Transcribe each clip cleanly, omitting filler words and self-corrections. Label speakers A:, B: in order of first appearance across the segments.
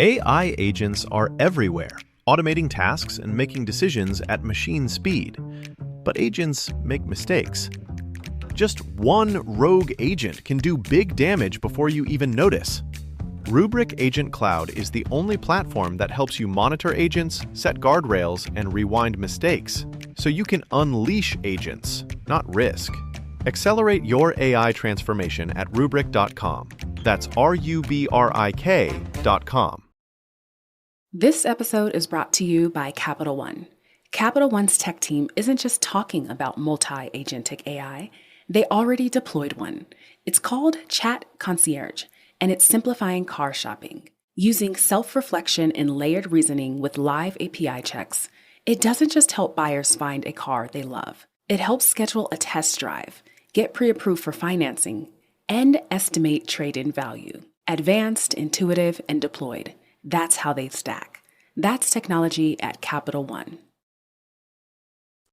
A: AI agents are everywhere, automating tasks and making decisions at machine speed. But agents make mistakes. Just one rogue agent can do big damage before you even notice. Rubrik Agent Cloud is the only platform that helps you monitor agents, set guardrails, and rewind mistakes, so you can unleash agents, not risk. Accelerate your AI transformation at Rubrik.com. That's RUBRIK.com.
B: This episode is brought to you by Capital One. Capital One's tech team isn't just talking about multi-agentic AI, they already deployed one. It's called Chat Concierge, and it's simplifying car shopping. Using self-reflection and layered reasoning with live API checks, it doesn't just help buyers find a car they love. It helps schedule a test drive, get pre-approved for financing, and estimate trade-in value. Advanced, intuitive, and deployed. That's how they stack. That's technology at Capital One.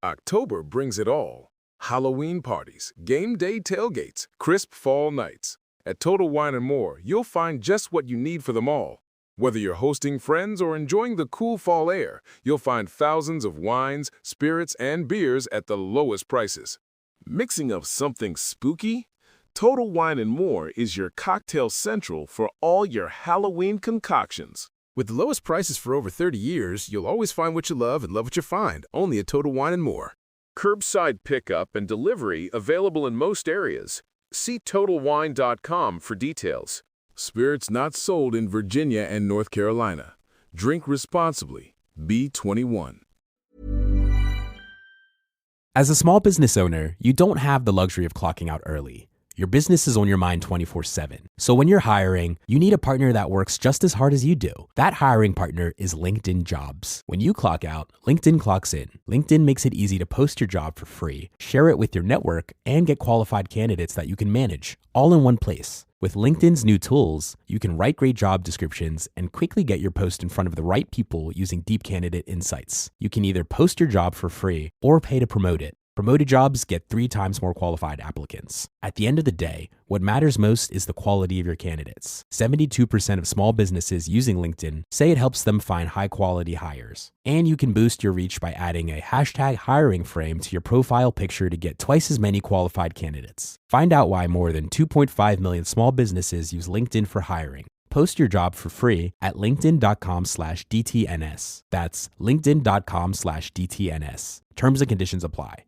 C: October brings it all. Halloween parties, game day tailgates, crisp fall nights. At Total Wine & More, you'll find just what you need for them all. Whether you're hosting friends or enjoying the cool fall air, you'll find thousands of wines, spirits, and beers at the lowest prices. Mixing up something spooky? Total Wine & More is your cocktail central for all your Halloween concoctions.
D: With the lowest prices for over 30 years, you'll always find what you love and love what you find, only at Total Wine & More.
E: Curbside pickup and delivery available in most areas. See TotalWine.com for details.
C: Spirits not sold in Virginia and North Carolina. Drink responsibly. B21.
F: As a small business owner, you don't have the luxury of clocking out early. Your business is on your mind 24/7. So when you're hiring, you need a partner that works just as hard as you do. That hiring partner is LinkedIn Jobs. When you clock out, LinkedIn clocks in. LinkedIn makes it easy to post your job for free, share it with your network, and get qualified candidates that you can manage, all in one place. With LinkedIn's new tools, you can write great job descriptions and quickly get your post in front of the right people using deep candidate insights. You can either post your job for free or pay to promote it. Promoted jobs get 3 times more qualified applicants. At the end of the day, what matters most is the quality of your candidates. 72% of small businesses using LinkedIn say it helps them find high-quality hires. And you can boost your reach by adding a hashtag hiring frame to your profile picture to get twice as many qualified candidates. Find out why more than 2.5 million small businesses use LinkedIn for hiring. Post your job for free at linkedin.com/DTNS. That's linkedin.com/DTNS. Terms and conditions apply.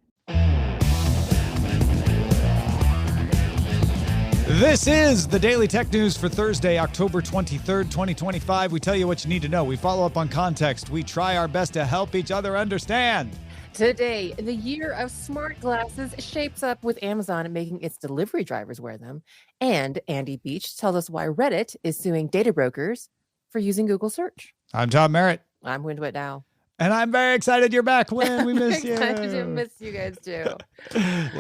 G: This is the Daily Tech News for Thursday, October 23rd, 2025. We tell you what you need to know. We follow up on context. We try our best to help each other understand.
H: Today, the year of smart glasses shapes up with Amazon making its delivery drivers wear them. And Andy Beach tells us why Reddit is suing data brokers for using Google search.
G: I'm Tom Merritt.
H: I'm Huyen Whitdow.
G: And I'm very excited you're back, Huyen. We miss you.
H: I miss you guys too.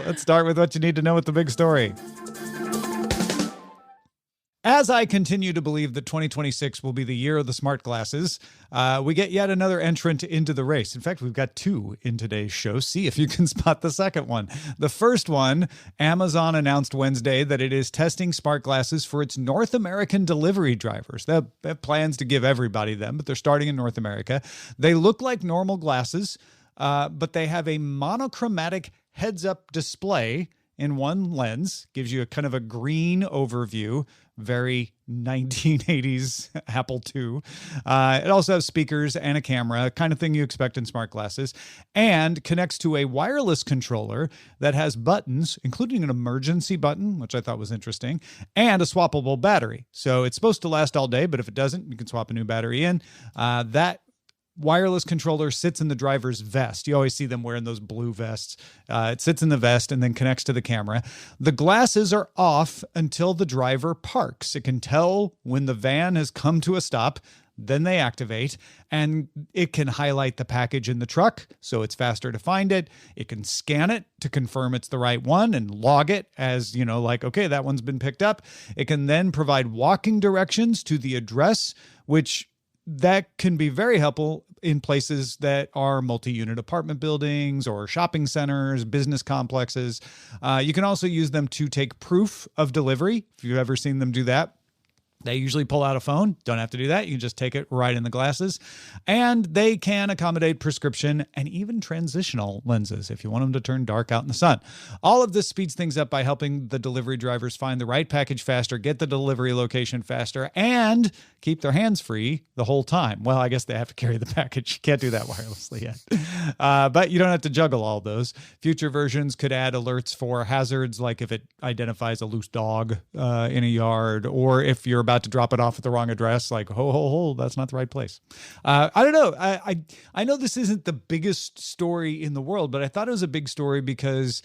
G: Let's start with what you need to know with the big story. As I continue to believe that 2026 will be the year of the smart glasses, we get yet another entrant into the race. In fact, we've got 2 in today's show. See if you can spot the second one. The first one, Amazon announced Wednesday that it is testing smart glasses for its North American delivery drivers. They have plans to give everybody them, but they're starting in North America. They look like normal glasses, but they have a monochromatic heads-up display in one lens, gives you a kind of a green overview, very 1980s Apple II. It also has speakers and a camera, kind of thing you expect in smart glasses, and connects to a wireless controller that has buttons, including an emergency button, which I thought was interesting, and a swappable battery. So it's supposed to last all day, but if it doesn't, you can swap a new battery in. That wireless controller sits in the driver's vest. You always see them wearing those blue vests. It sits in the vest and then connects to the camera. The glasses are off until the driver parks. It can tell when the van has come to a stop. Then they activate, and it can highlight the package in the truck so it's faster to find it. It can scan it to confirm it's the right one and log it as, like, okay, that one's been picked up. It can then provide walking directions to the address, which that can be very helpful in places that are multi-unit apartment buildings or shopping centers, business complexes. You can also use them to take proof of delivery, if you've ever seen them do that. They usually pull out a phone. Don't have to do that. You can just take it right in the glasses. And they can accommodate prescription and even transitional lenses if you want them to turn dark out in the sun. All of this speeds things up by helping the delivery drivers find the right package faster, get the delivery location faster, and keep their hands free the whole time. Well, I guess they have to carry the package. Can't do that wirelessly yet. But you don't have to juggle all those. Future versions could add alerts for hazards, like if it identifies a loose dog in a yard, or if you're about to drop it off at the wrong address, like, ho, that's not the right place. I don't know. I know this isn't the biggest story in the world, but I thought it was a big story because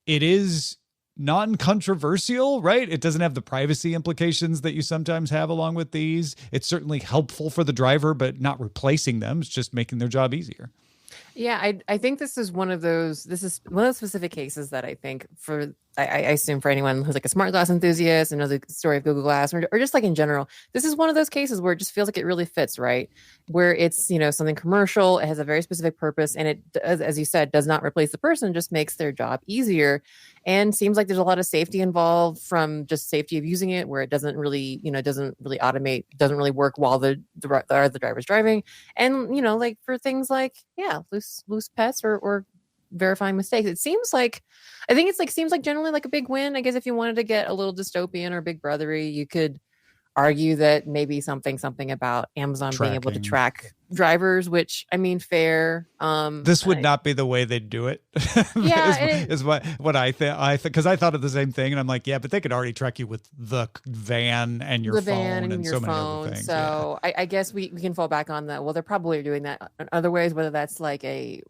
G: it is non-controversial, right? It doesn't have the privacy implications that you sometimes have along with these. It's certainly helpful for the driver, but not replacing them. It's just making their job easier.
H: Yeah, I think this is one of those specific cases that I think I assume for anyone who's like a smart glass enthusiast and knows the story of Google Glass or just like in general, this is one of those cases where it just feels like it really fits, right? Where it's, something commercial, it has a very specific purpose, and it, as you said, does not replace the person, just makes their job easier. And seems like there's a lot of safety involved from just safety of using it, where it doesn't really, doesn't really automate, doesn't really work while the driver's driving. And, like for things like, loose pets or verifying mistakes. It seems like, seems like generally like a big win. I guess if you wanted to get a little dystopian or big brothery, you could argue that maybe something about Amazon being able to track drivers, which I mean, fair.
G: This would not be the way they'd do it. is what I think. Because I thought of the same thing, and I'm like, yeah, but they could already track you with the van and your phone and so many other things.
H: So yeah. I guess we can fall back on that. Well, they're probably doing that in other ways, whether that's like a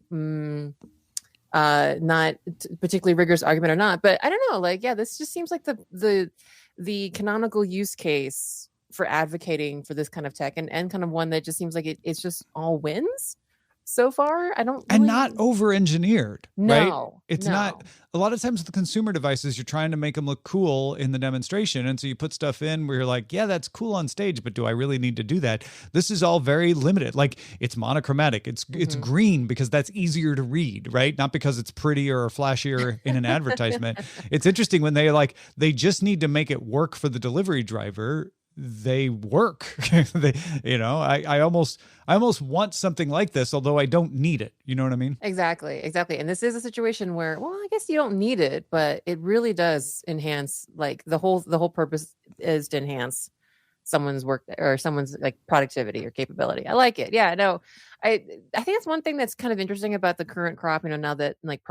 H: not particularly rigorous argument or not. But I don't know. Like, yeah, this just seems like the canonical use case for advocating for this kind of tech and kind of one that just seems like it's just all wins so far. I don't really...
G: And not over-engineered, right? It's
H: no.
G: not... A lot of times with the consumer devices, you're trying to make them look cool in the demonstration. And so you put stuff in where you're like, yeah, that's cool on stage, but do I really need to do that? This is all very limited. Like, it's monochromatic. It's green because that's easier to read, right? Not because it's prettier or flashier in an advertisement. It's interesting when they just need to make it work for the delivery driver. They work. I almost want something like this, although I don't need it. You know what I mean?
H: Exactly. And this is a situation where, well, I guess you don't need it, but it really does enhance, like the whole purpose is to enhance someone's work or someone's like productivity or capability. I like it. Yeah, no, I think that's one thing that's kind of interesting about the current crop, now that like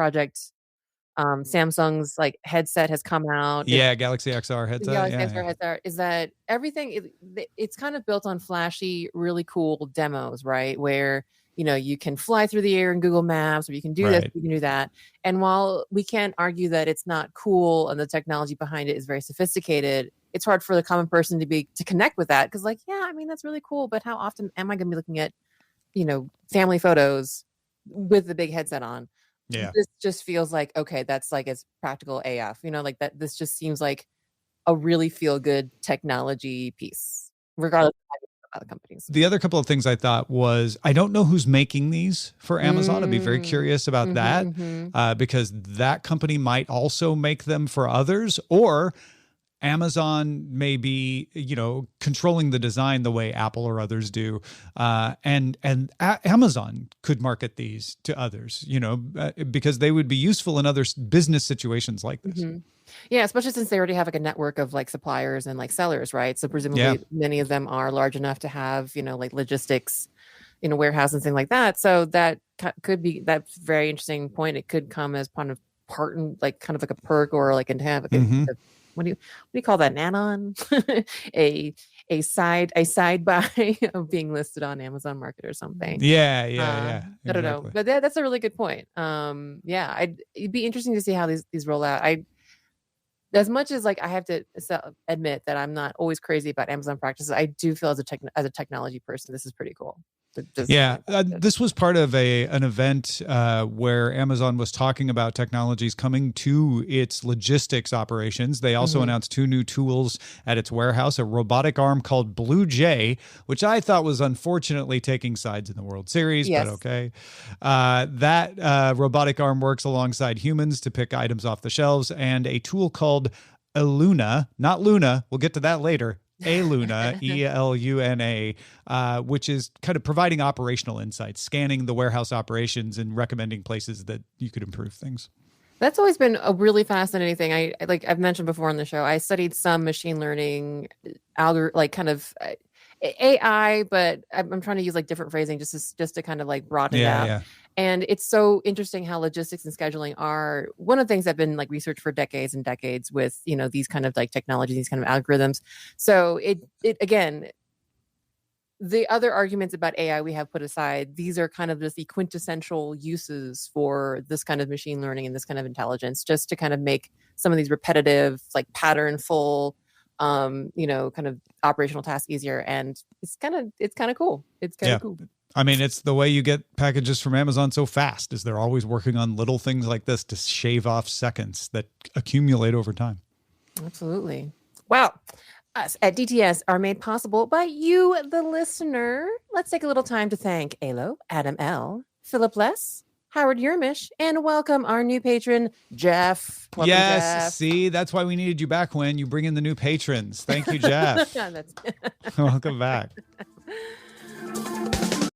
H: Samsung's like headset has come out.
G: Galaxy XR headset.
H: XR headset is that everything it's kind of built on flashy, really cool demos, right? Where you can fly through the air in Google Maps, or you can do this, you can do that. And while we can't argue that it's not cool and the technology behind it is very sophisticated, it's hard for the common person to connect with that because, like, that's really cool, but how often am I going to be looking at family photos with the big headset on?
G: Yeah.
H: This just feels like, okay, that's like it's practical AF, like that. This just seems like a really feel good technology piece, regardless of other companies.
G: The other couple of things I thought was, I don't know who's making these for Amazon. I'd be very curious about that because that company might also make them for others, or Amazon may be, controlling the design the way Apple or others do. And Amazon could market these to others, because they would be useful in other business situations like this.
H: Yeah, especially since they already have like a network of like suppliers and like sellers, right? So presumably many of them are large enough to have, like logistics in a warehouse and things like that. So that could be, that's a very interesting point. It could come as kind of like kind of like a perk or like to have what do you call that? An add-on, a side buy of being listed on Amazon Market or something.
G: Yeah.
H: I don't know, but that's a really good point. It'd be interesting to see how these roll out. As much as like I have to admit that I'm not always crazy about Amazon practices, I do feel as a technology person, this is pretty cool.
G: This was part of an event where Amazon was talking about technologies coming to its logistics operations. They also announced 2 new tools at its warehouse, a robotic arm called Blue Jay, which I thought was unfortunately taking sides in the World Series, but okay. That robotic arm works alongside humans to pick items off the shelves, and a tool called Illuna, not Luna, we'll get to that later, Eluna, Eluna, which is kind of providing operational insights, scanning the warehouse operations and recommending places that you could improve things.
H: That's always been a really fascinating thing. Like I've mentioned before on the show, I studied some machine learning, AI, but I'm trying to use like different phrasing just to kind of like broaden it out.
G: Yeah.
H: And it's so interesting how logistics and scheduling are one of the things that have been like researched for decades and decades with, these kind of like technology, these kind of algorithms. So it again, the other arguments about AI we have put aside, these are kind of just the quintessential uses for this kind of machine learning and this kind of intelligence, just to kind of make some of these repetitive, like patternful, kind of operational tasks easier. And it's kind of cool. It's kind of cool.
G: I mean, it's the way you get packages from Amazon so fast, is they're always working on little things like this to shave off seconds that accumulate over time.
H: Absolutely. Wow. Us at DTS are made possible by you, the listener. Let's take a little time to thank Alo, Adam L., Philip Less, Howard Yermish, and welcome our new patron, Jeff. Welcome,
G: yes,
H: Jeff.
G: See, that's why we needed you back when you bring in the new patrons. Thank you, Jeff. Welcome back.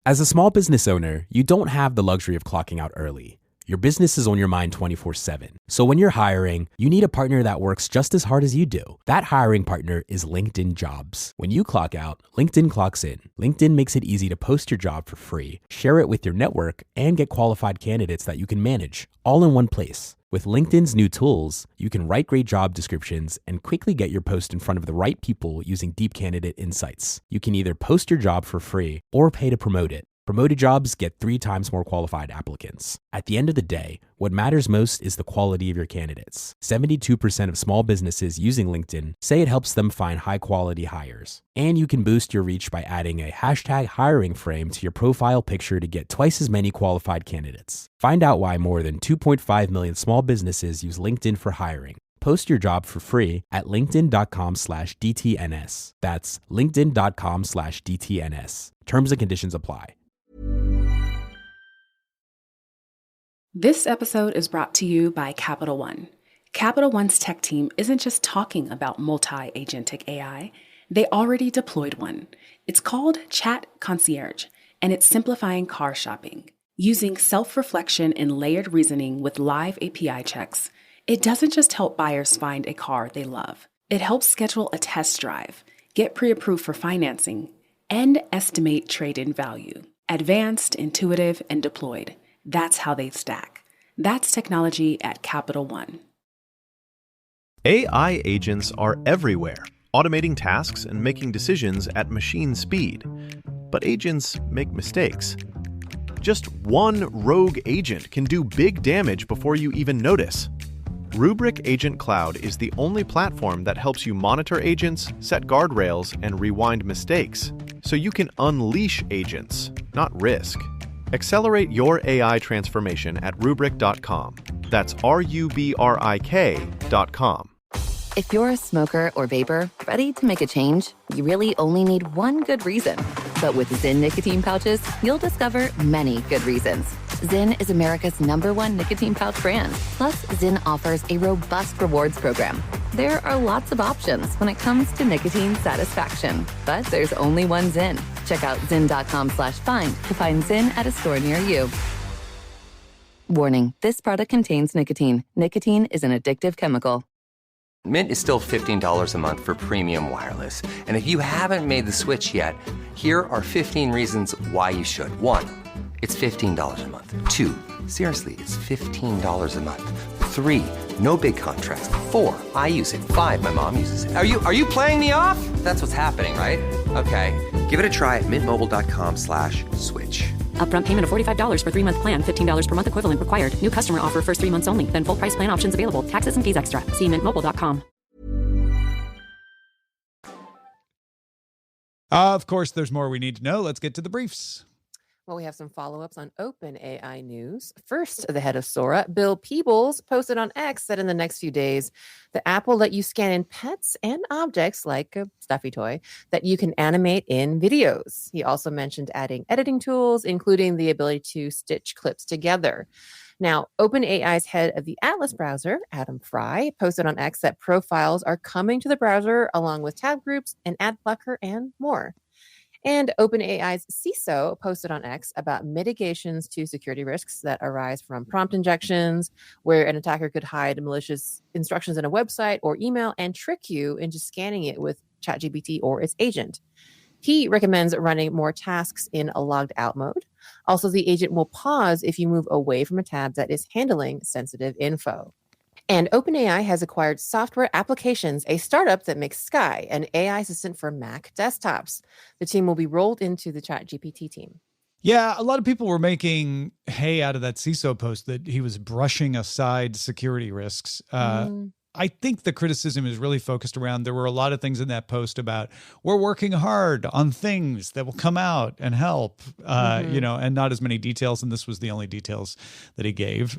F: As a small business owner, you don't have the luxury of clocking out early. Your business is on your mind 24/7. So when you're hiring, you need a partner that works just as hard as you do. That hiring partner is LinkedIn Jobs. When you clock out, LinkedIn clocks in. LinkedIn makes it easy to post your job for free, share it with your network, and get qualified candidates that you can manage, all in one place. With LinkedIn's new tools, you can write great job descriptions and quickly get your post in front of the right people using deep candidate insights. You can either post your job for free or pay to promote it. Promoted jobs get 3 times more qualified applicants. At the end of the day, what matters most is the quality of your candidates. 72% of small businesses using LinkedIn say it helps them find high-quality hires. And you can boost your reach by adding a hashtag hiring frame to your profile picture to get twice as many qualified candidates. Find out why more than 2.5 million small businesses use LinkedIn for hiring. Post your job for free at linkedin.com/DTNS. That's linkedin.com/DTNS. Terms and conditions apply.
B: This episode is brought to you by Capital One. Capital One's tech team isn't just talking about multi-agentic AI, they already deployed one. It's called Chat Concierge, and it's simplifying car shopping. Using self-reflection and layered reasoning with live API checks, it doesn't just help buyers find a car they love. It helps schedule a test drive, get pre-approved for financing, and estimate trade-in value. Advanced, intuitive, and deployed. That's how they stack. That's technology at Capital One.
A: AI agents are everywhere, automating tasks and making decisions at machine speed. But agents make mistakes. Just one rogue agent can do big damage before you even notice. Rubrik Agent Cloud is the only platform that helps you monitor agents, set guardrails, and rewind mistakes, so you can unleash agents, not risk. Accelerate your AI transformation at Rubrik.com. That's RUBRIK.com.
I: If you're a smoker or vapor ready to make a change, you really only need one good reason. But with Zyn nicotine pouches, you'll discover many good reasons. Zyn is America's #1 nicotine pouch brand. Plus, Zyn offers a robust rewards program. There are lots of options when it comes to nicotine satisfaction, but there's only one Zyn. Check out Zyn.com/find to find Zyn at a store near you. Warning, this product contains nicotine. Nicotine is an addictive chemical.
J: Mint is still $15 a month for premium wireless. And if you haven't made the switch yet, here are 15 reasons why you should. 1, it's $15 a month. 2, seriously, it's $15 a month. 3, no big contrast. 4, I use it. 5, my mom uses it. Are you playing me off? That's what's happening, right? Okay, give it a try at mintmobile.com/switch.
K: Upfront payment of $45 for 3-month plan, $15 per month equivalent required. New customer offer first 3 months only. Then full price plan options available. Taxes and fees extra. See mintmobile.com.
G: Of course, there's more we need to know. Let's get to the briefs.
H: Well, we have some follow-ups on OpenAI news. First, the head of Sora, Bill Peebles, posted on X that in the next few days, the app will let you scan in pets and objects like a stuffy toy that you can animate in videos. He also mentioned adding editing tools, including the ability to stitch clips together. Now, OpenAI's head of the Atlas browser, Adam Fry, posted on X that profiles are coming to the browser along with tab groups, an ad blocker, and more. And OpenAI's CISO posted on X about mitigations to security risks that arise from prompt injections, where an attacker could hide malicious instructions in a website or email and trick you into scanning it with ChatGPT or its agent. He recommends running more tasks in a logged out mode. Also, the agent will pause if you move away from a tab that is handling sensitive info. And OpenAI has acquired Software Applications, a startup that makes Sky, an AI assistant for Mac desktops. The team will be rolled into the ChatGPT team.
G: Yeah, a lot of people were making hay out of that CISO post that he was brushing aside security risks. I think the criticism is really focused around, there were a lot of things in that post about, we're working hard on things that will come out and help, and not as many details. And this was the only details that he gave.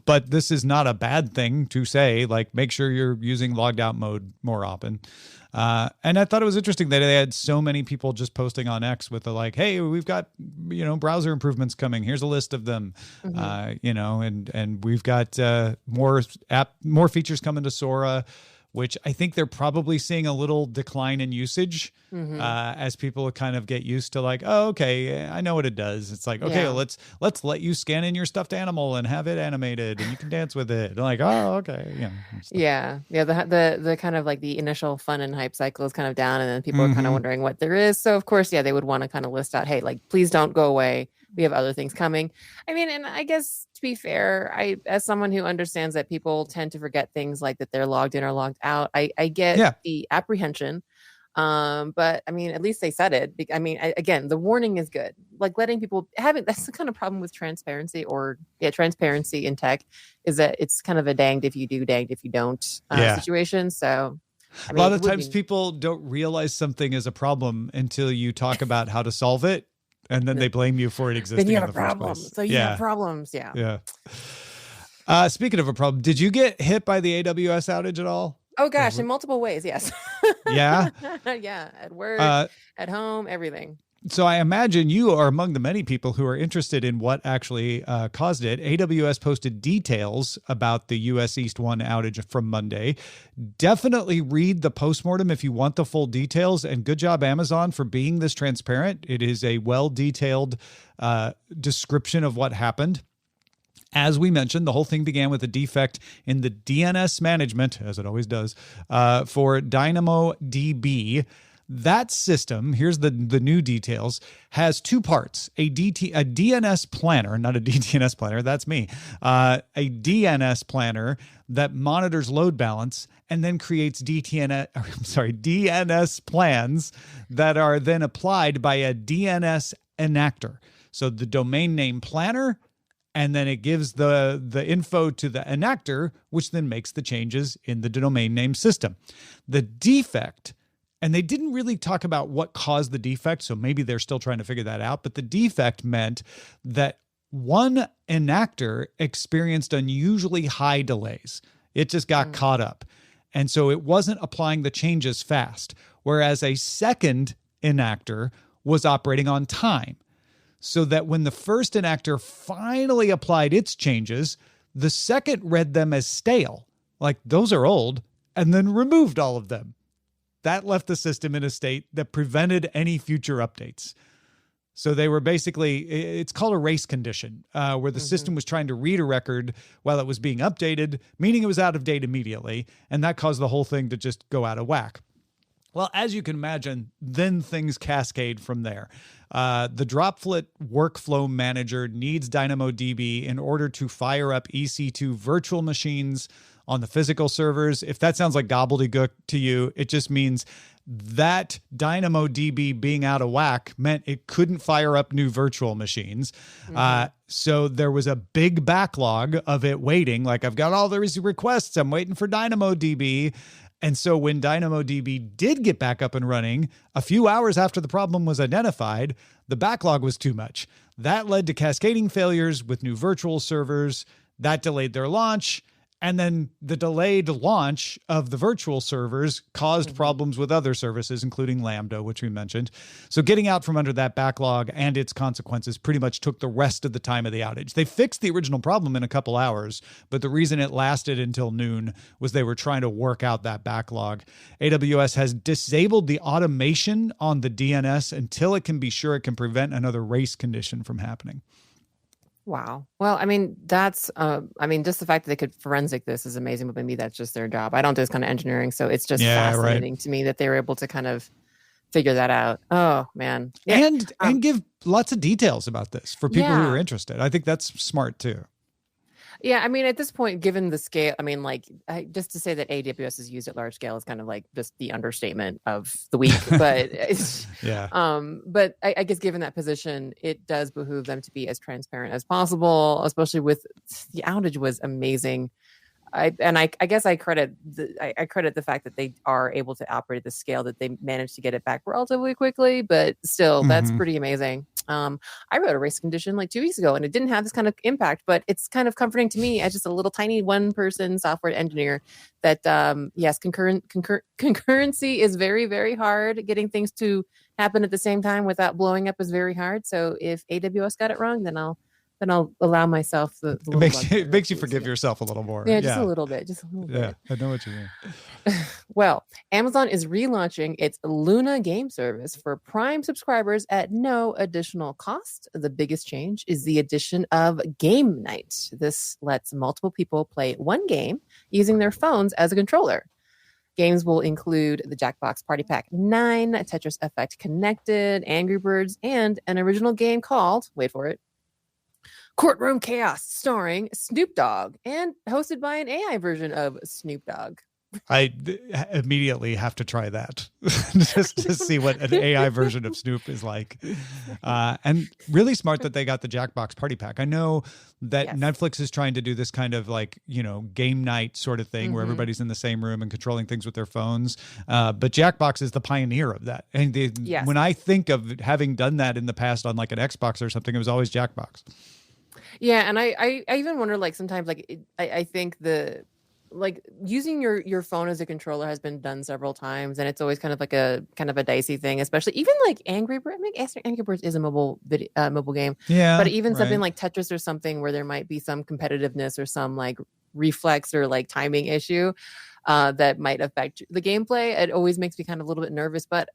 G: But this is not a bad thing to say, like, make sure you're using logged out mode more often. And I thought it was interesting that they had so many people just posting on X with the like, hey, we've got, browser improvements coming. Here's a list of them, and we've got more features coming to Sora, which I think they're probably seeing a little decline in usage as people kind of get used to like, oh, okay, I know what it does. It's like, okay, let's let you scan in your stuffed animal and have it animated and you can dance with it. And like, oh, okay.
H: Yeah. The kind of like the initial fun and hype cycle is kind of down, and then people are kind of wondering what there is. So of course, they would want to kind of list out, hey, like, please don't go away. We have other things coming. I mean, and I guess to be fair, as someone who understands that people tend to forget things like that they're logged in or logged out, I get the apprehension. But I mean, at least they said it. I mean, again, the warning is good. Like letting people that's the kind of problem with transparency transparency in tech is that it's kind of a danged if you do, danged if you don't situation. So
G: a lot of times people don't realize something is a problem until you talk about how to solve it. And then they blame you for it existing.
H: Then you
G: in
H: have
G: the
H: a
G: first
H: problem.
G: place.
H: So you have problems. Yeah.
G: Speaking of a problem, did you get hit by the AWS outage at all?
H: Oh gosh, in multiple ways. Yes.
G: Yeah.
H: Yeah. At work, at home, everything.
G: So I imagine you are among the many people who are interested in what actually caused it. AWS posted details about the US East 1 outage from Monday. Definitely read the postmortem if you want the full details. And good job, Amazon, for being this transparent. It is a well-detailed description of what happened. As we mentioned, the whole thing began with a defect in the DNS management, as it always does, for DynamoDB. That system, here's the new details, has two parts, a DNS planner, not a DTNS planner, that's me, a DNS planner that monitors load balance and then creates DNS plans that are then applied by a DNS enactor. So the domain name planner, and then it gives the info to the enactor, which then makes the changes in the domain name system. The defect, and they didn't really talk about what caused the defect, so maybe they're still trying to figure that out. But the defect meant that one enactor experienced unusually high delays. It just got caught up. And so it wasn't applying the changes fast, whereas a second enactor was operating on time. So that when the first enactor finally applied its changes, the second read them as stale, like those are old, and then removed all of them. That left the system in a state that prevented any future updates. So they were basically, it's called a race condition, where the system was trying to read a record while it was being updated, meaning it was out of date immediately, and that caused the whole thing to just go out of whack. Well, as you can imagine, then things cascade from there. The Droplet workflow manager needs DynamoDB in order to fire up EC2 virtual machines on the physical servers. If that sounds like gobbledygook to you, it just means that DynamoDB being out of whack meant it couldn't fire up new virtual machines. So there was a big backlog of it waiting. Like, I've got all these requests. I'm waiting for DynamoDB. And so when DynamoDB did get back up and running, a few hours after the problem was identified, the backlog was too much. That led to cascading failures with new virtual servers. That delayed their launch. And then the delayed launch of the virtual servers caused problems with other services, including Lambda, which we mentioned. So getting out from under that backlog and its consequences pretty much took the rest of the time of the outage. They fixed the original problem in a couple hours, but the reason it lasted until noon was they were trying to work out that backlog. AWS has disabled the automation on the DNS until it can be sure it can prevent another race condition from happening.
H: Wow. Well, I mean, that's, just the fact that they could forensic this is amazing, but maybe that's just their job. I don't do this kind of engineering, so it's just fascinating to me that they were able to kind of figure that out. Oh, man. Yeah.
G: And give lots of details about this for people who are interested. I think that's smart too.
H: Yeah, I mean, at this point, given the scale, I mean, like, just to say that AWS is used at large scale is kind of like just the understatement of the week. But but I guess given that position, it does behoove them to be as transparent as possible, especially with the outage was amazing. I guess I credit the fact that they are able to operate at the scale that they managed to get it back relatively quickly, but still, that's pretty amazing. I wrote a race condition like 2 weeks ago and it didn't have this kind of impact, but it's kind of comforting to me as just a little tiny one-person software engineer that, yes, concurrency is very, very hard. Getting things to happen at the same time without blowing up is very hard. So if AWS got it wrong, then I'll allow myself the
G: it makes you forgive yourself a little more.
H: Yeah, just a little bit.
G: Yeah, I know what you mean.
H: Well, Amazon is relaunching its Luna game service for Prime subscribers at no additional cost. The biggest change is the addition of Game Night. This lets multiple people play one game using their phones as a controller. Games will include the Jackbox Party Pack 9, Tetris Effect Connected, Angry Birds, and an original game called, wait for it, Courtroom Chaos, starring Snoop Dogg and hosted by an AI version of Snoop Dogg.
G: I immediately have to try that just to see what an AI version of Snoop is like. And really smart that they got the Jackbox Party Pack. I know that Netflix is trying to do this kind of like, game night sort of thing where everybody's in the same room and controlling things with their phones. But Jackbox is the pioneer of that. And when I think of having done that in the past on like an Xbox or something, it was always Jackbox.
H: Yeah, and I even wonder, like, sometimes, like, I think using your phone as a controller has been done several times, and it's always kind of a dicey thing, especially even like Angry Birds. I mean, Angry Birds is a mobile game, but even something like Tetris or something where there might be some competitiveness or some like reflex or like timing issue that might affect the gameplay. It always makes me kind of a little bit nervous. But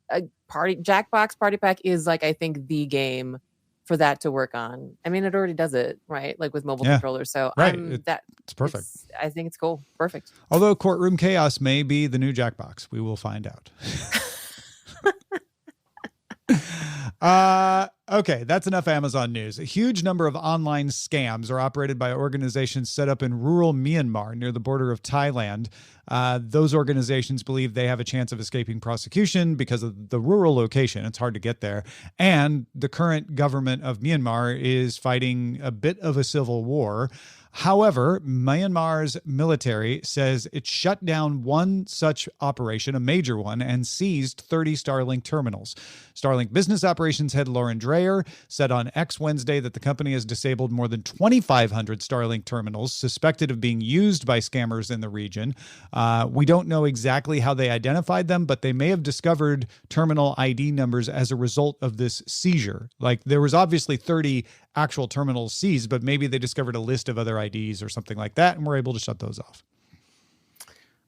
H: Jackbox Party Pack is like, I think, the game for that to work on. I mean, it already does it, right? Like with mobile controllers. So it's perfect. I think it's cool. Perfect.
G: Although Courtroom Chaos may be the new Jackbox. We will find out. Okay, that's enough Amazon news. A huge number of online scams are operated by organizations set up in rural Myanmar near the border of Thailand. Those organizations believe they have a chance of escaping prosecution because of the rural location. It's hard to get there. And the current government of Myanmar is fighting a bit of a civil war. However, Myanmar's military says it shut down one such operation, a major one, and seized 30 Starlink terminals. Starlink business operations head Lauren Dreyer said on X Wednesday that the company has disabled more than 2,500 Starlink terminals suspected of being used by scammers in the region. We don't know exactly how they identified them, but they may have discovered terminal ID numbers as a result of this seizure. Like, there was obviously 30 actual terminals seized, but maybe they discovered a list of other IDs or something like that, and were able to shut those off.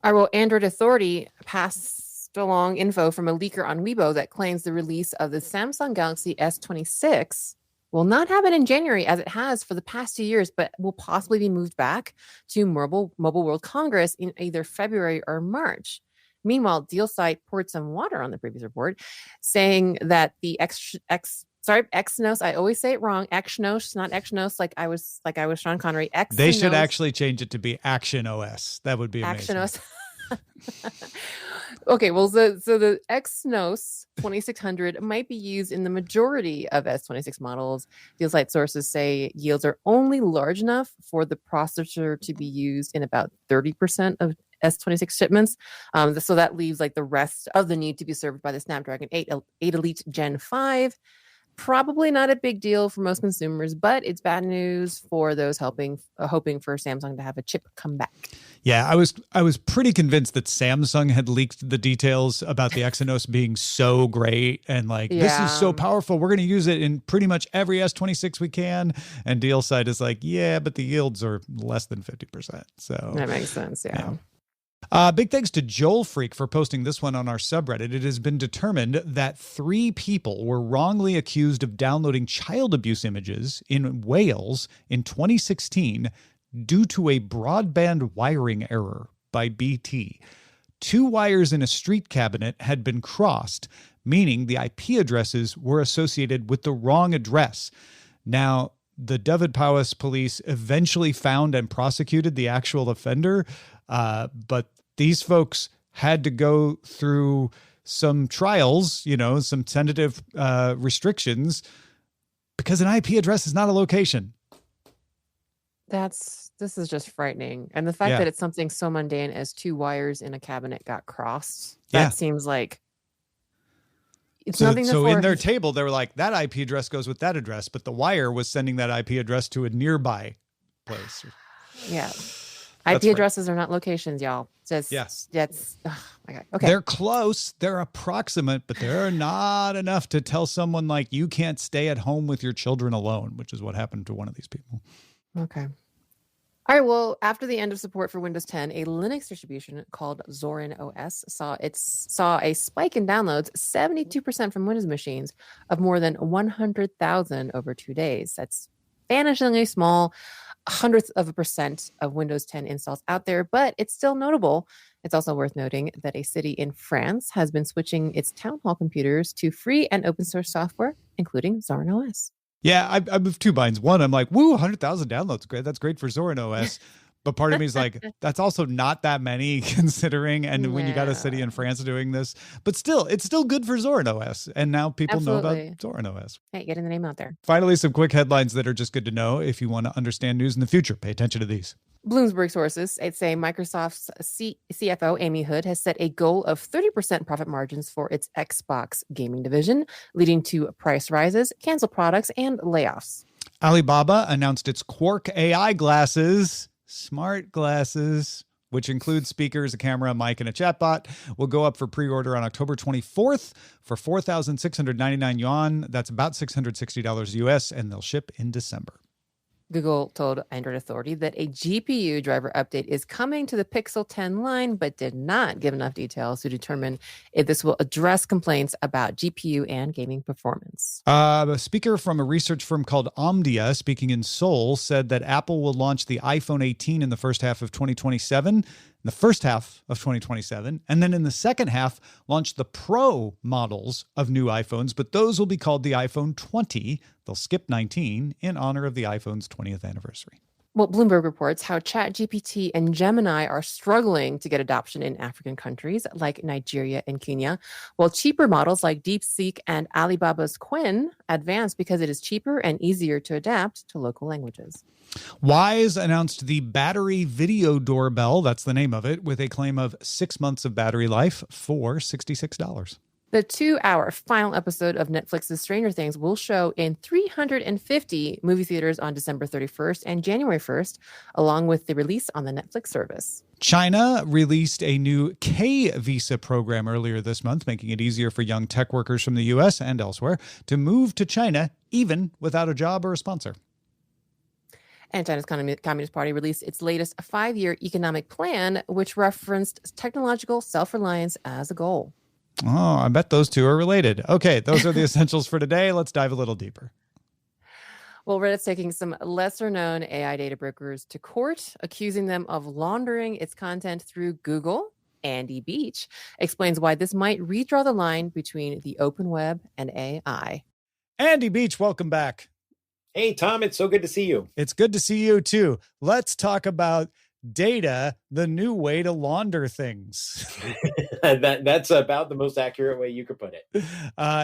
H: All right, well, Android Authority passed along info from a leaker on Weibo that claims the release of the Samsung Galaxy S26 will not happen in January as it has for the past 2 years, but will possibly be moved back to Mobile World Congress in either February or March. Meanwhile, DealSite poured some water on the previous report, saying that the Exynos, I always say it wrong. Exynos, not Exynos, like I was Sean Connery. Exynos.
G: They should actually change it to be Action OS. That would be amazing.
H: Action OS. Okay, well, so the Exynos 2600 might be used in the majority of S26 models. DealSite sources say yields are only large enough for the processor to be used in about 30% of S26 shipments. So that leaves like the rest of the need to be served by the Snapdragon 8 Elite Gen 5 probably not a big deal for most consumers, but it's bad news for those hoping for Samsung to have a chip come back.
G: Yeah, I was pretty convinced that Samsung had leaked the details about the Exynos being so great and like, this is so powerful. We're going to use it in pretty much every S26 we can. And DealSide is like, yeah, but the yields are less than 50%. So
H: that makes sense. Yeah.
G: Big thanks to Joel Freak for posting this one on our subreddit. It has been determined that 3 people were wrongly accused of downloading child abuse images in Wales in 2016 due to a broadband wiring error by BT. 2 wires in a street cabinet had been crossed, meaning the IP addresses were associated with the wrong address. Now, the Dyfed-Powys police eventually found and prosecuted the actual offender, but these folks had to go through some trials, some tentative restrictions, because an IP address is not a location.
H: This is just frightening. And the fact that it's something so mundane as 2 wires in a cabinet got crossed, that seems like it's nothing. So
G: in their table, they were like, that IP address goes with that address, but the wire was sending that IP address to a nearby place.
H: Yeah. IP addresses are not locations, y'all. That's oh my God. Okay.
G: They're close. They're approximate, but they're not enough to tell someone like you can't stay at home with your children alone, which is what happened to one of these people.
H: Okay. All right. Well, after the end of support for Windows 10, a Linux distribution called Zorin OS saw a spike in downloads, 72% from Windows machines, of more than 100,000 over 2 days. That's vanishingly small, 0.1% of Windows 10 installs out there, but it's still notable. It's also worth noting that a city in France has been switching its town hall computers to free and open source software, including Zorin OS.
G: Yeah, I'm of 2 minds. One, I'm like, woo, 100,000 downloads. Great. That's great for Zorin OS. But part of me is like, that's also not that many considering. And when you got a city in France doing this, but still, it's still good for Zorin OS. And now people know about Zorin OS.
H: Hey, getting the name out there.
G: Finally, some quick headlines that are just good to know if you want to understand news in the future. Pay attention to these.
H: Bloomberg sources say Microsoft's CFO, Amy Hood, has set a goal of 30% profit margins for its Xbox gaming division, leading to price rises, canceled products, and layoffs.
G: Alibaba announced its Quark AI glasses, smart glasses, which include speakers, a camera, a mic, and a chatbot, will go up for pre-order on October 24th for 4,699 yuan. That's about $660 US, and they'll ship in December.
H: Google told Android Authority that a GPU driver update is coming to the Pixel 10 line, but did not give enough details to determine if this will address complaints about GPU and gaming performance.
G: A speaker from a research firm called Omdia, speaking in Seoul, said that Apple will launch the iPhone 18 in the first half of 2027. And then in the second half, launch the Pro models of new iPhones, but those will be called the iPhone 20. They'll skip 19 in honor of the iPhone's 20th anniversary.
H: Well, Bloomberg reports how ChatGPT and Gemini are struggling to get adoption in African countries like Nigeria and Kenya, while cheaper models like DeepSeek and Alibaba's Quinn advance because it is cheaper and easier to adapt to local languages.
G: Wise announced the battery video doorbell, that's the name of it, with a claim of 6 months of battery life for $66.
H: The 2-hour final episode of Netflix's Stranger Things will show in 350 movie theaters on December 31st and January 1st, along with the release on the Netflix service.
G: China released a new K-Visa program earlier this month, making it easier for young tech workers from the U.S. and elsewhere to move to China, even without a job or a sponsor.
H: And China's Communist Party released its latest 5-year economic plan, which referenced technological self-reliance as a goal.
G: Oh, I bet those two are related. Okay, those are the essentials for today. Let's dive a little deeper.
H: Well, Reddit's taking some lesser-known AI data brokers to court, accusing them of laundering its content through Google. Andy Beach explains why this might redraw the line between the open web and AI.
G: Andy Beach, welcome back.
L: Hey, Tom, it's so good to see you.
G: It's good to see you, too. Let's talk about data, the new way to launder things.
L: That's about the most accurate way you could put it.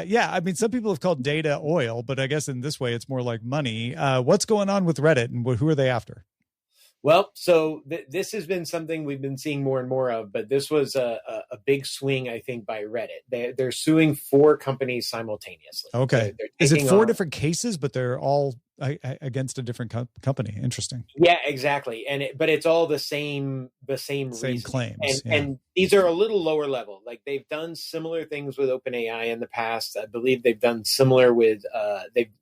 G: Yeah, I mean, some people have called data oil, but I guess in this way, it's more like money. What's going on with Reddit and who are they after?
L: Well, so this has been something we've been seeing more and more of, but this was a big swing, I think, by Reddit. They're suing 4 companies simultaneously.
G: Okay.
L: They're
G: Is it
L: taking
G: 4
L: on-
G: different cases, but they're all against a different company? Interesting.
L: Yeah, exactly. But it's all the ssame reasoning.
G: Claims.
L: And these are a little lower level. Like they've done similar things with OpenAI in the past. I believe they've done similar with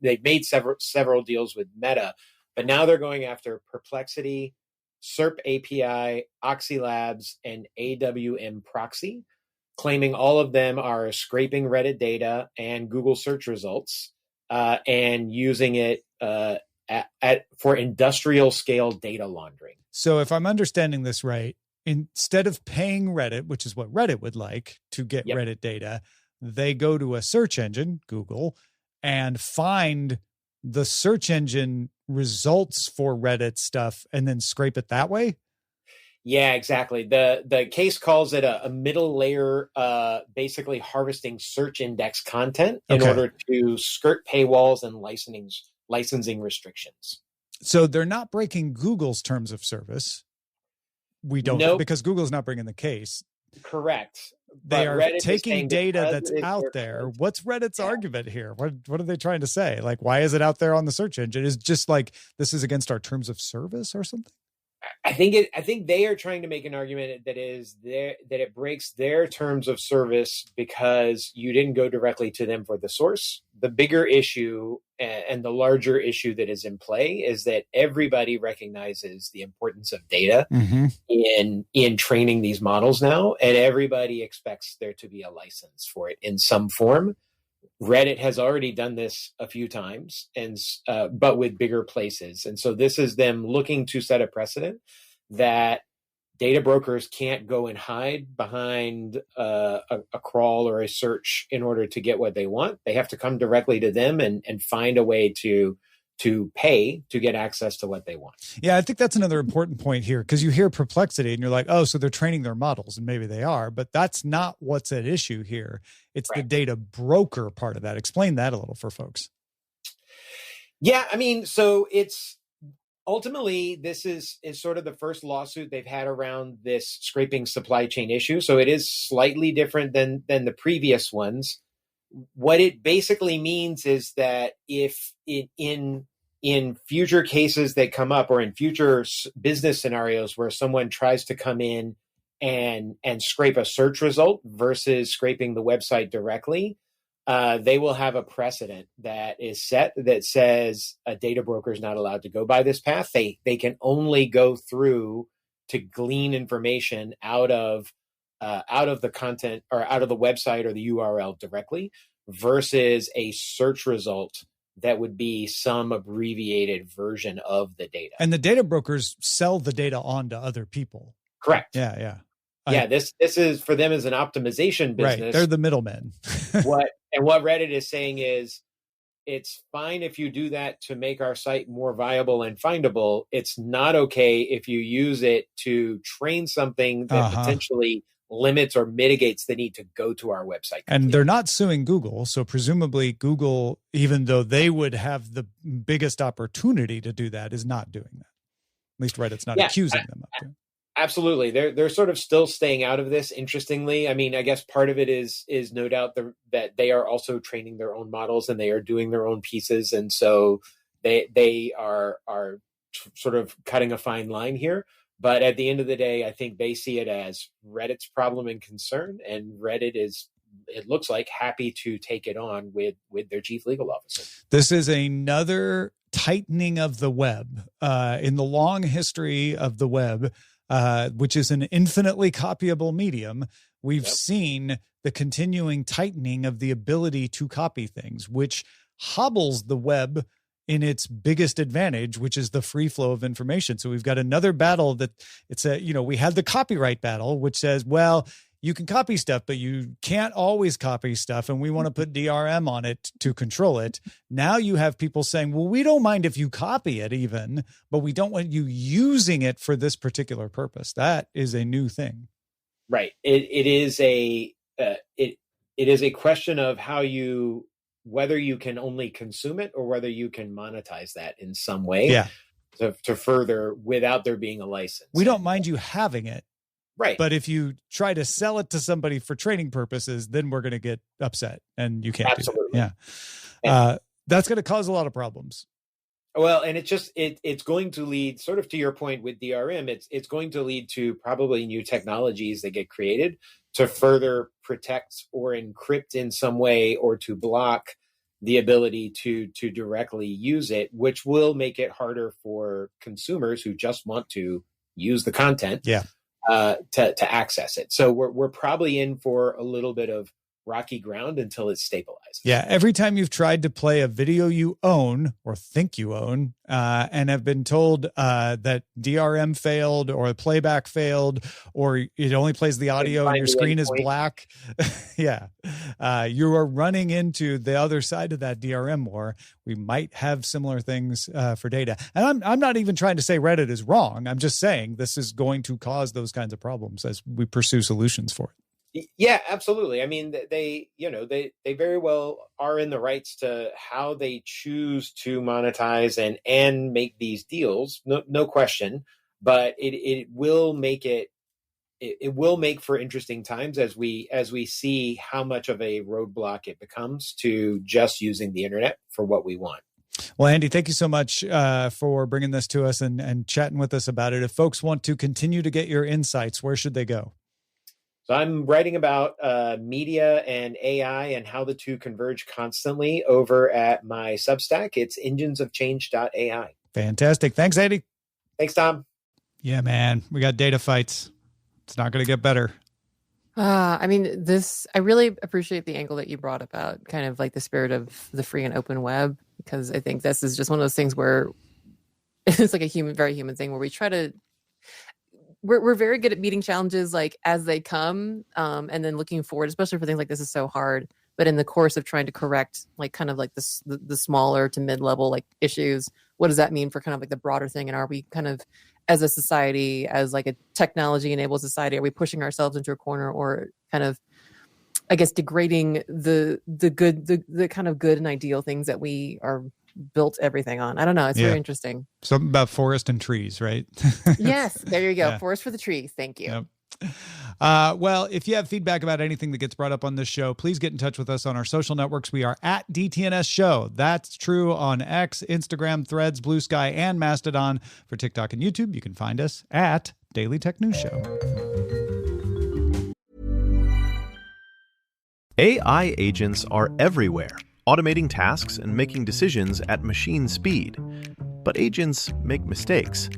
L: they've made several deals with Meta, but now they're going after Perplexity, SERP API, Oxy Labs, and AWM Proxy, claiming all of them are scraping Reddit data and Google search results and using it for industrial scale data laundering.
G: So if I'm understanding this right, instead of paying Reddit, which is what Reddit would like to get Reddit data, they go to a search engine, Google, and find the search engine results for Reddit stuff and then scrape it that way?
L: Yeah, exactly. The case calls it a middle layer, basically harvesting search index content in order to skirt paywalls and licensing restrictions.
G: So they're not breaking Google's terms of service. We don't know because Google's not bringing the case.
L: Correct.
G: They are
L: Reddit
G: taking data that's out there. What's Reddit's argument here? What are they trying to say? Like, why is it out there on the search engine? Is just like this is against our terms of service or something?
L: I think they are trying to make an argument that it breaks their terms of service because you didn't go directly to them for the source. The bigger issue and the larger issue that is in play is that everybody recognizes the importance of data in training these models now, and everybody expects there to be a license for it in some form. Reddit has already done this a few times, but with bigger places. And so this is them looking to set a precedent that data brokers can't go and hide behind a crawl or a search in order to get what they want. They have to come directly to them and find a way to pay to get access to what they want.
G: Yeah, I think that's another important point here, because you hear Perplexity and you're like, oh, so they're training their models, and maybe they are, but that's not what's at issue here. It's the data broker part of that. Explain that a little for folks.
L: Yeah, I mean, so it's ultimately, this is sort of the first lawsuit they've had around this scraping supply chain issue. So it is slightly different than the previous ones. What it basically means is that if in future cases that come up, or in future business scenarios where someone tries to come in and scrape a search result versus scraping the website directly, they will have a precedent that is set that says a data broker is not allowed to go by this path. They can only go through to glean information out of the content or out of the website or the URL directly, versus a search result that would be some abbreviated version of the data.
G: And the data brokers sell the data on to other people.
L: Correct.
G: Yeah.
L: This is for them as an optimization business.
G: Right. They're the middlemen.
L: What Reddit is saying is, it's fine if you do that to make our site more viable and findable. It's not okay if you use it to train something that potentially limits or mitigates the need to go to our website.
G: And they're not suing Google. So presumably Google, even though they would have the biggest opportunity to do that, is not doing that. At least Reddit's not accusing them of doing.
L: Absolutely. They're sort of still staying out of this, interestingly. I mean, I guess part of it is no doubt that they are also training their own models and they are doing their own pieces. And so they are sort of cutting a fine line here. But at the end of the day, I think they see it as Reddit's problem and concern, and Reddit is, it looks like, happy to take it on with their chief legal officer.
G: This is another tightening of the web in the long history of the web, which is an infinitely copyable medium. We've seen the continuing tightening of the ability to copy things, which hobbles the web in its biggest advantage, which is the free flow of information. So we've got another battle that we had the copyright battle, which says, well, you can copy stuff, but you can't always copy stuff. And we want to put DRM on it to control it. Now you have people saying, well, we don't mind if you copy it even, but we don't want you using it for this particular purpose. That is a new thing.
L: Right. It is a question of whether you can only consume it or whether you can monetize that in some way.
G: Yeah.
L: to further without there being a license.
G: We don't mind you having it.
L: Right.
G: But if you try to sell it to somebody for training purposes, then we're going to get upset and you can't
L: Absolutely.
G: do that. Yeah. That's going to cause a lot of problems.
L: Well, and it's going to lead, sort of to your point with DRM, it's going to lead to probably new technologies that get created to further protect or encrypt in some way, or to block the ability to directly use it, which will make it harder for consumers who just want to use the content to access it. So we're probably in for a little bit of rocky ground until it stabilizes.
G: Yeah. Every time you've tried to play a video you own or think you own, and have been told that DRM failed or playback failed, or it only plays the audio and your screen is black. You are running into the other side of that DRM war. We might have similar things for data. And I'm not even trying to say Reddit is wrong. I'm just saying this is going to cause those kinds of problems as we pursue solutions for it.
L: Yeah, absolutely. I mean, they very well are in the rights to how they choose to monetize and make these deals. No question. But it will make it will make for interesting times as we see how much of a roadblock it becomes to just using the internet for what we want.
G: Well, Andy, thank you so much for bringing this to us and chatting with us about it. If folks want to continue to get your insights, where should they go?
L: So I'm writing about media and AI and how the two converge constantly over at my Substack. It's enginesofchange.ai.
G: Fantastic. Thanks, Andy.
L: Thanks, Tom.
G: Yeah, man. We got data fights. It's not going to get better.
H: I mean, I really appreciate the angle that you brought about kind of like the spirit of the free and open web, because I think this is just one of those things where it's like a very human thing where we try to, we're very good at meeting challenges like as they come, and then looking forward, especially for things like this is so hard. But in the course of trying to correct like kind of like the smaller to mid-level like issues, what does that mean for kind of like the broader thing? And are we kind of as a society, as like a technology-enabled society, are we pushing ourselves into a corner, or kind of, I guess, degrading the kind of good and ideal things that we are built everything on? I don't know. It's very interesting.
G: Something about forest and trees, right?
H: Yes, there you go.
G: Yeah.
H: Forest for the trees. Thank you.
G: Yep. Well, if you have feedback about anything that gets brought up on this show, please get in touch with us on our social networks. We are at DTNS Show. That's true on X, Instagram, Threads, Blue Sky, and Mastodon. For TikTok and YouTube, you can find us at Daily Tech News Show.
A: AI agents are everywhere, automating tasks and making decisions at machine speed. But agents make mistakes.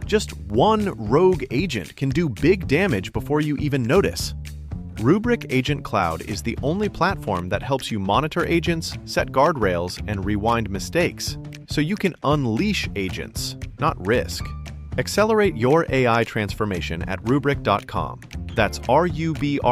A: Just one rogue agent can do big damage before you even notice. Rubrik Agent Cloud is the only platform that helps you monitor agents, set guardrails, and rewind mistakes, so you can unleash agents, not risk. Accelerate your AI transformation at Rubrik.com. That's RUBRIK.com.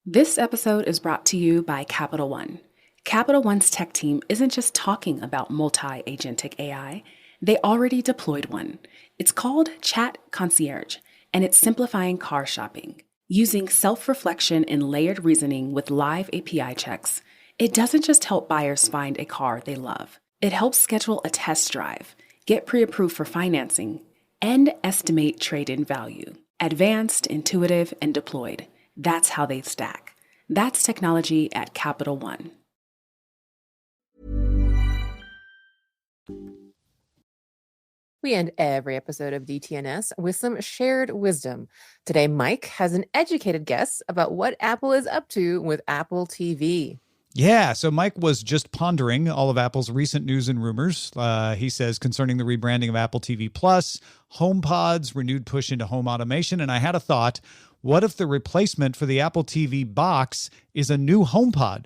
B: This episode is brought to you by Capital One. Capital One's tech team isn't just talking about multi-agentic AI, they already deployed one. It's called Chat Concierge, and it's simplifying car shopping. Using self-reflection and layered reasoning with live API checks, it doesn't just help buyers find a car they love. It helps schedule a test drive, get pre-approved for financing, and estimate trade-in value. Advanced, intuitive, and deployed. That's how they stack. That's technology at Capital One.
H: We end every episode of DTNS with some shared wisdom. Today, Mike has an educated guess about what Apple is up to with Apple TV.
G: Yeah, so Mike was just pondering all of Apple's recent news and rumors. He says concerning the rebranding of Apple TV Plus, HomePod's renewed push into home automation, and I had a thought. What if the replacement for the Apple TV box is a new HomePod?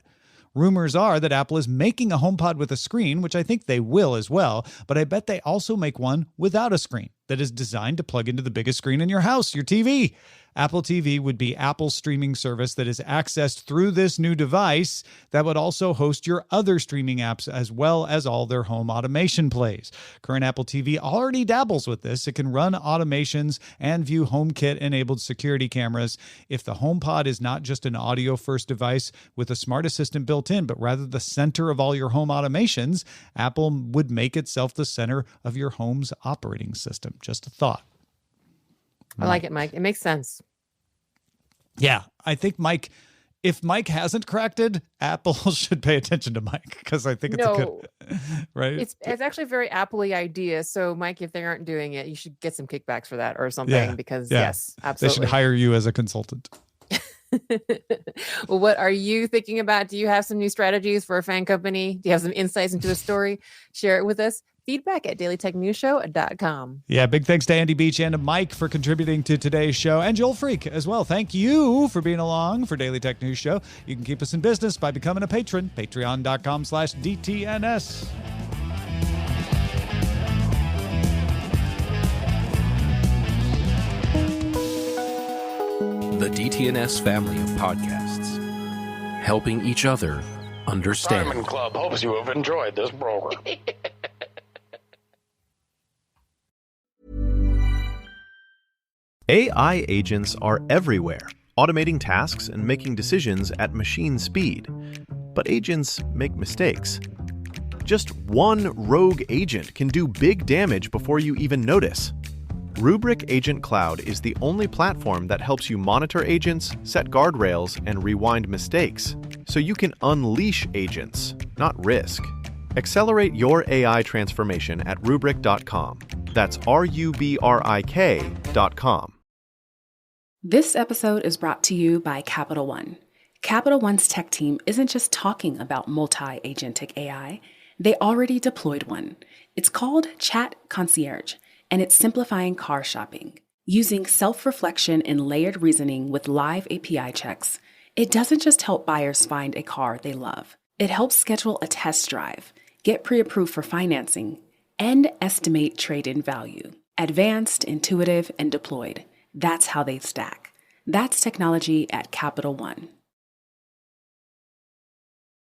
G: Rumors are that Apple is making a HomePod with a screen, which I think they will as well, but I bet they also make one without a screen that is designed to plug into the biggest screen in your house, your TV. Apple TV would be Apple's streaming service that is accessed through this new device that would also host your other streaming apps as well as all their home automation plays. Current Apple TV already dabbles with this. It can run automations and view HomeKit-enabled security cameras. If the HomePod is not just an audio-first device with a smart assistant built in, but rather the center of all your home automations, Apple would make itself the center of your home's operating system. Just a thought.
H: I like it, Mike. It makes sense.
G: Yeah, I think if Mike hasn't cracked it, Apple should pay attention to Mike because I think it's a good, right?
H: It's actually a very Apple-y idea. So, Mike, if they aren't doing it, you should get some kickbacks for that or something because, yes, absolutely.
G: They should hire you as a consultant.
H: Well, what are you thinking about? Do you have some new strategies for a fan company? Do you have some insights into a story? Share it with us. Feedback at dailytechnewsshow.com.
G: Yeah, big thanks to Andy Beach and to Mike for contributing to today's show, and Joel Freak as well. Thank you for being along for Daily Tech News Show. You can keep us in business by becoming a patron, patreon.com/DTNS.
M: The DTNS family of podcasts, helping each other understand.
N: Diamond Club hopes you have enjoyed this program.
A: AI agents are everywhere, automating tasks and making decisions at machine speed. But agents make mistakes. Just one rogue agent can do big damage before you even notice. Rubrik Agent Cloud is the only platform that helps you monitor agents, set guardrails, and rewind mistakes, so you can unleash agents, not risk. Accelerate your AI transformation at Rubrik.com. That's RUBRIK.com.
B: This episode is brought to you by Capital One. Capital One's tech team isn't just talking about multi-agentic AI, they already deployed one. It's called Chat Concierge, and it's simplifying car shopping. Using self-reflection and layered reasoning with live API checks, it doesn't just help buyers find a car they love. It helps schedule a test drive, get pre-approved for financing, and estimate trade-in value. Advanced, intuitive, and deployed. That's how they stack. That's technology at Capital One.